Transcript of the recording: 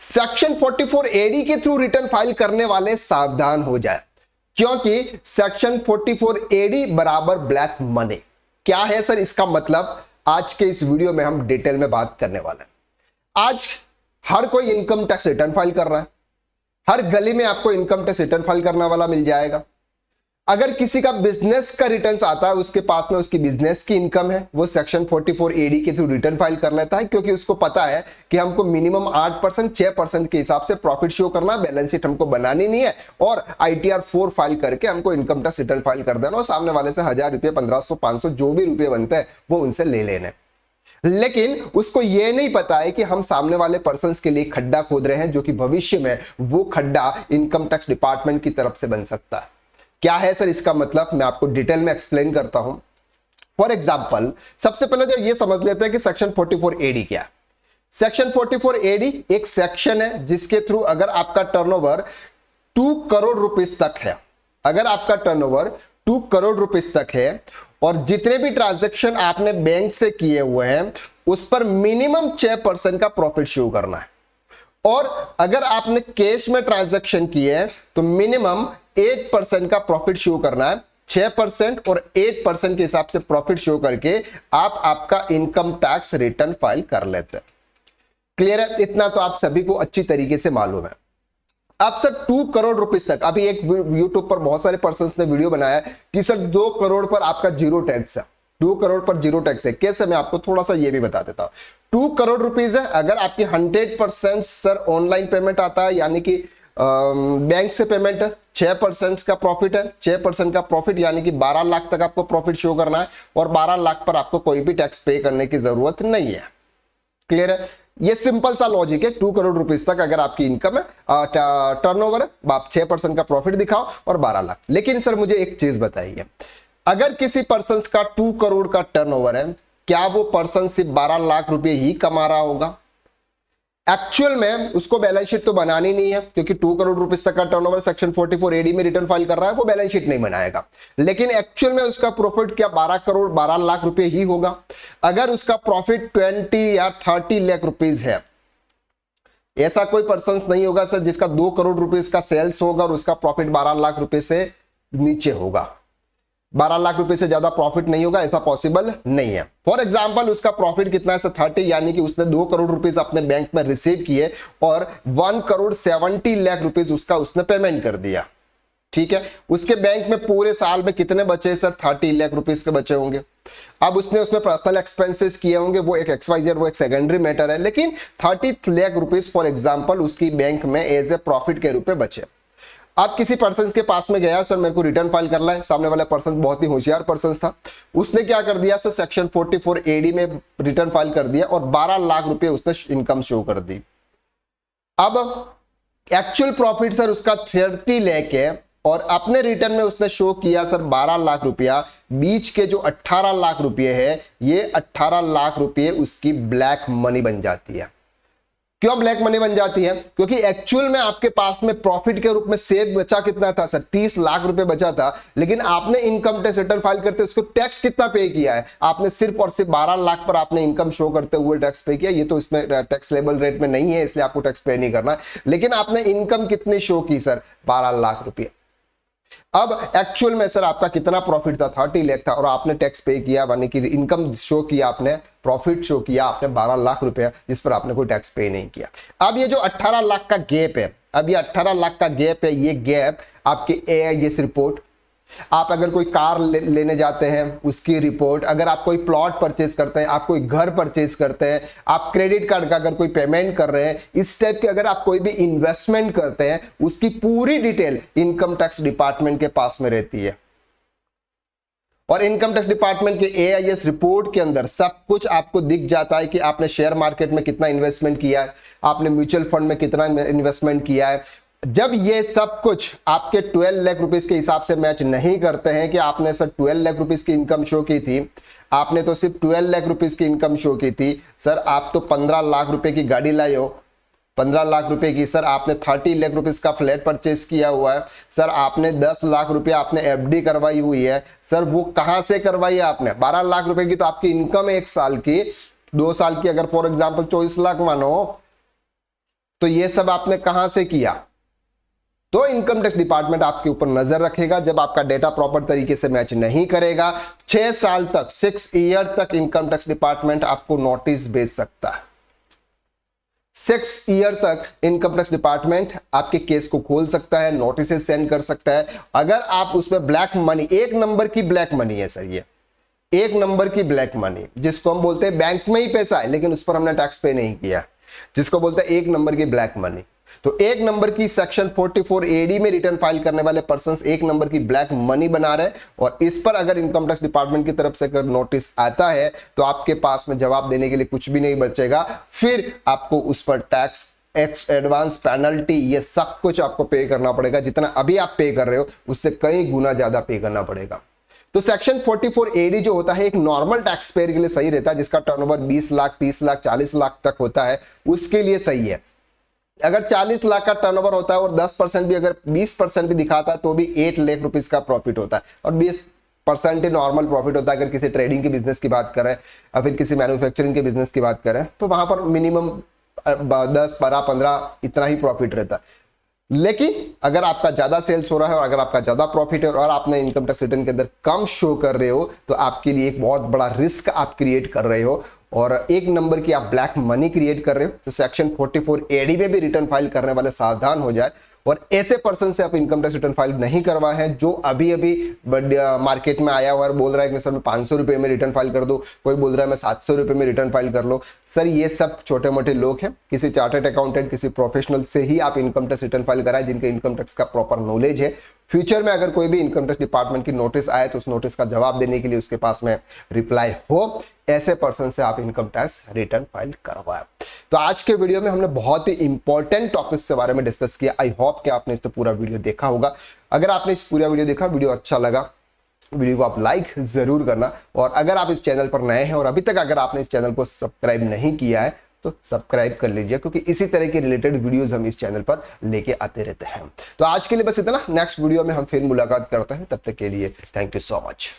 Section 44 AD के through return file करने वाले सावधान हो जाए, क्योंकि सेक्शन 44 एडी बराबर ब्लैक मनी। क्या है सर इसका मतलब, आज के इस वीडियो में हम डिटेल में बात करने वाले हैं। आज हर कोई इनकम टैक्स रिटर्न फाइल कर रहा है, हर गली में आपको इनकम टैक्स रिटर्न फाइल करने वाला मिल जाएगा। अगर किसी का बिजनेस का रिटर्न्स आता है, उसके पास में उसकी बिजनेस की इनकम है, वो सेक्शन 44 एडी के थ्रू रिटर्न फाइल कर लेता है, क्योंकि उसको पता है कि हमको मिनिमम 8% 6% के हिसाब से प्रॉफिट शो करना है, बैलेंस शीट हमको बनानी नहीं है और ITR 4 फाइल करके हमको इनकम टैक्स रिटर्न फाइल कर देना और सामने वाले से 1000 रुपये 1500 500 जो भी रुपये बनते हैं वो उनसे ले लेने। लेकिन उसको यह नहीं पता है कि हम सामने वाले पर्सन के लिए खड्डा खोद रहे हैं, जो कि भविष्य में वो खड्डा इनकम टैक्स डिपार्टमेंट की तरफ से बन सकता है। क्या है सर इसका मतलब, मैं आपको डिटेल में एक्सप्लेन करता हूं। फॉर एग्जाम्पल, सबसे पहले तो ये समझ लेते हैं कि सेक्शन 44 एडी क्या है। सेक्शन 44 एडी एक सेक्शन है जिसके थ्रू अगर आपका टर्नओवर 2 करोड़ रुपीस तक है, अगर आपका टर्नओवर 2 करोड़ रुपीस तक है और जितने भी ट्रांजैक्शन आपने बैंक से किए हुए हैं उस पर मिनिमम 6% का प्रॉफिट शो करना है, और अगर आपने कैश में ट्रांजैक्शन किए हैं तो मिनिमम 8% का प्रॉफिट शो करना है। 6% और 8% के हिसाब से प्रॉफिट शो करके आप आपका इनकम टैक्स रिटर्न फाइल कर लेते हैं। क्लियर है, इतना तो आप सभी को अच्छी तरीके से मालूम है। अब सर 2 करोड़ रुपीस तक, अभी एक यूट्यूब पर बहुत सारे पर्संस ने वीडियो बनाया कि सर 2 करोड़ पर आपका जीरो टैक्स है, 2 करोड़ पर जीरो टैक्स है। कैसे, मैं आपको थोड़ा सा ये भी बता देता हूं। 2 करोड़ रुपीस है, अगर आपकी 100% सर ऑनलाइन पेमेंट आता है, यानी कि बैंक से पेमेंट है, 6% का प्रॉफिट है, 6% का प्रॉफिट यानी कि 12 लाख तक आपको प्रॉफिट शो करना है और 12 लाख पर आपको कोई भी टैक्स पे करने की जरूरत नहीं है। क्लियर है, ये सिंपल सा लॉजिक है। 2 करोड़ रुपीस तक अगर आपकी इनकम है, टर्नओवर है, आप 6% का प्रॉफिट दिखाओ और 12 लाख। लेकिन सर मुझे एक चीज बताइए, अगर किसी पर्सन का 2 करोड़ का टर्नओवर है, क्या वो पर्सन सिर्फ 12 लाख रुपए ही कमा रहा होगा? एक्चुअल में उसको बैलेंस शीट तो बनानी नहीं है, क्योंकि 2 करोड़ रुपीस तक का टर्नओवर सेक्शन 44 एडी में रिटर्न फाइल कर रहा है, वो बैलेंस शीट नहीं बनाएगा। लेकिन एक्चुअल में उसका प्रॉफिट क्या 12 करोड़ 12 लाख रुपए ही होगा? अगर उसका प्रॉफिट 20 या 30 लाख रुपीस है, ऐसा कोई पर्सन नहीं होगा सर जिसका 2 करोड़ रुपीस का सेल्स होगा और उसका प्रॉफिट 12 लाख रुपए से नीचे होगा, 12 लाख रुपए से ज्यादा प्रॉफिट नहीं होगा, ऐसा पॉसिबल नहीं है। फॉर एग्जांपल, उसका प्रॉफिट कितना है सर 30, यानी कि उसने 2 करोड़ रुपीस अपने बैंक में रिसीव किए और 1 करोड़ 70 लाख रुपीस उसका उसने पेमेंट कर दिया। ठीक है, उसके बैंक में पूरे साल में कितने बचे सर? 30 लाख रुपीस के बचे होंगे। अब उसने उसमें पर्सनल एक्सपेंसेस किए होंगे, वो एक XYZ, वो एक सेकेंडरी मैटर है, लेकिन 30 लाख रुपीस फॉर एग्जाम्पल उसकी बैंक में एज ए प्रॉफिट के रूप में बचे। आप किसी पर्सन के पास में गया, सर मेरे को रिटर्न फाइल करना है, सामने वाला पर्सन बहुत ही होशियार पर्सन था, उसने क्या कर दिया सर, सेक्शन 44 एडी में रिटर्न फाइल कर दिया और 12 लाख रुपए उसने इनकम शो कर दी। अब एक्चुअल प्रॉफिट सर उसका 30 लाख है और अपने रिटर्न में उसने शो किया सर 12 लाख रुपया। बीच के जो 18 लाख रुपए है, ये 18 लाख रुपए उसकी ब्लैक मनी बन जाती है। क्यों ब्लैक मनी बन जाती है? क्योंकि एक्चुअल में आपके पास में प्रॉफिट के रूप में सेव बचा कितना था सर? 30 लाख रुपए बचा था, लेकिन आपने इनकम टैक्स रिटर्न फाइल करते उसको टैक्स कितना पे किया है? आपने सिर्फ और सिर्फ 12 लाख पर आपने इनकम शो करते हुए टैक्स पे किया। ये तो इसमें टैक्स लेबल रेट में नहीं है, इसलिए आपको टैक्स पे नहीं करना है, लेकिन आपने इनकम कितनी शो की सर? 12 लाख रुपये। अब एक्चुअल में सर आपका कितना प्रॉफिट था? 30 लाख था और आपने टैक्स पे किया, यानी कि इनकम शो किया आपने, प्रॉफिट शो किया आपने 12 लाख रुपया, जिस पर आपने कोई टैक्स पे नहीं किया। अब ये जो 18 लाख का गैप है, अब ये 18 लाख का गैप है, ये गैप आपके AIS रिपोर्ट, आप अगर कोई कार लेने जाते हैं उसकी रिपोर्ट, अगर आप कोई प्लॉट परचेज करते हैं, आप कोई घर परचेज करते हैं, आप क्रेडिट कार्ड का अगर कोई पेमेंट कर रहे हैं, इस टाइप के अगर आप कोई भी इन्वेस्टमेंट करते हैं, उसकी पूरी डिटेल इनकम टैक्स डिपार्टमेंट के पास में रहती है। और इनकम टैक्स डिपार्टमेंट के AIS रिपोर्ट के अंदर सब कुछ आपको दिख जाता है कि आपने शेयर मार्केट में कितना इन्वेस्टमेंट किया है, आपने म्यूचुअल फंड में कितना इन्वेस्टमेंट किया है। जब ये सब कुछ आपके 12 लाख रुपीस के हिसाब से मैच नहीं करते हैं कि आपने सर 12 लाख रुपीस की इनकम शो की थी, आपने तो सिर्फ 12 लाख रुपीस की इनकम शो की थी, सर आप तो 15 लाख रुपए की गाड़ी लाए हो, 15 लाख रुपए की, सर आपने 30 लाख रुपीस का फ्लैट परचेज किया हुआ है, सर आपने 10 लाख रुपए आपने FD करवाई हुई है, सर वो कहां से करवाई है आपने? 12 लाख रुपए की तो आपकी इनकम है 1 साल की, 2 साल की अगर फॉर एग्जांपल 24 लाख मानो, तो ये सब आपने कहां से किया? तो इनकम टैक्स डिपार्टमेंट आपके ऊपर नजर रखेगा। जब आपका डेटा प्रॉपर तरीके से मैच नहीं करेगा, 6 साल तक, 6 ईयर तक इनकम टैक्स डिपार्टमेंट आपको नोटिस भेज सकता है। 6 ईयर तक इनकम टैक्स डिपार्टमेंट आपके केस को खोल सकता है, नोटिस सेंड कर सकता है। अगर आप उसमें ब्लैक मनी, 1 नंबर की ब्लैक मनी है सर, ये 1 नंबर की ब्लैक मनी, जिसको हम बोलते हैं बैंक में ही पैसा है लेकिन उस पर हमने टैक्स पे नहीं किया, जिसको बोलते हैं 1 नंबर की ब्लैक मनी। तो 1 नंबर की सेक्शन 44 एडी में रिटर्न फाइल करने वाले पर्सन 1 नंबर की ब्लैक मनी बना रहे, और इस पर अगर इनकम टैक्स डिपार्टमेंट की तरफ से अगर नोटिस आता है तो आपके पास में जवाब देने के लिए कुछ भी नहीं बचेगा। फिर आपको उस पर टैक्स, एडवांस, पेनल्टी, ये सब कुछ आपको पे करना पड़ेगा। जितना अभी आप पे कर रहे हो उससे कई गुना ज्यादा पे करना पड़ेगा। तो सेक्शन 44 एडी जो होता है एक नॉर्मल टैक्स पेयर के लिए सही रहता है, जिसका टर्नओवर 20 लाख, 30 लाख, 40 लाख तक होता है, उसके लिए सही है। अगर 40 लाख का टर्नओवर होता है और 10% भी, अगर 20% भी दिखाता है तो भी 8 लाख रुपीस का प्रॉफिट होता है, और 20% ही नॉर्मल प्रॉफिट होता है। अगर किसी ट्रेडिंग के बिजनेस की बात करें या फिर किसी मैन्युफैक्चरिंग के बिजनेस की बात करें तो वहां पर मिनिमम 10, 12, 15 इतना ही प्रॉफिट रहता है। लेकिन अगर आपका ज्यादा सेल्स हो रहा है और अगर आपका ज्यादा प्रॉफिट है और आपने इनकम टैक्स रिटर्न के अंदर कम शो कर रहे हो तो आपके लिए एक बहुत बड़ा रिस्क आप क्रिएट कर रहे हो, और 1 नंबर की आप ब्लैक मनी क्रिएट कर रहे हो। तो सेक्शन 44 एडी में भी रिटर्न फाइल करने वाले सावधान हो जाए, और ऐसे पर्सन से आप इनकम टैक्स रिटर्न फाइल नहीं करवाए हैं जो अभी अभी मार्केट में आया हुआ है, बोल रहा है कि सर मैं 500 रुपए में रिटर्न फाइल कर दो, कोई बोल रहा है मैं 700 रुपए में रिटर्न फाइल कर लो। सर ये सब छोटे मोटे लोग हैं, किसी चार्टर्ड अकाउंटेंट, किसी प्रोफेशनल से ही आप इनकम टैक्स रिटर्न फाइल कराएं जिनके इनकम टैक्स का प्रॉपर नॉलेज है। फ्यूचर में अगर कोई भी इनकम टैक्स डिपार्टमेंट की नोटिस आए तो उस नोटिस का जवाब देने के लिए उसके पास में रिप्लाई हो, ऐसे पर्सन से आप इनकम टैक्स रिटर्न फाइल करवाएं। तो आज के वीडियो में हमने बहुत ही इंपॉर्टेंट टॉपिक्स के बारे में डिस्कस किया। आई होप कि आपने इस पूरा वीडियो देखा होगा। अगर आपने इस पूरा वीडियो देखा, वीडियो अच्छा लगा, वीडियो को आप लाइक जरूर करना, और अगर आप इस चैनल पर नए हैं और अभी तक अगर आपने इस चैनल को सब्सक्राइब नहीं किया है तो सब्सक्राइब कर लीजिए, क्योंकि इसी तरह के रिलेटेड वीडियोस हम इस चैनल पर लेके आते रहते हैं। तो आज के लिए बस इतना, नेक्स्ट वीडियो में हम फिर मुलाकात करते हैं, तब तक के लिए थैंक यू सो मच।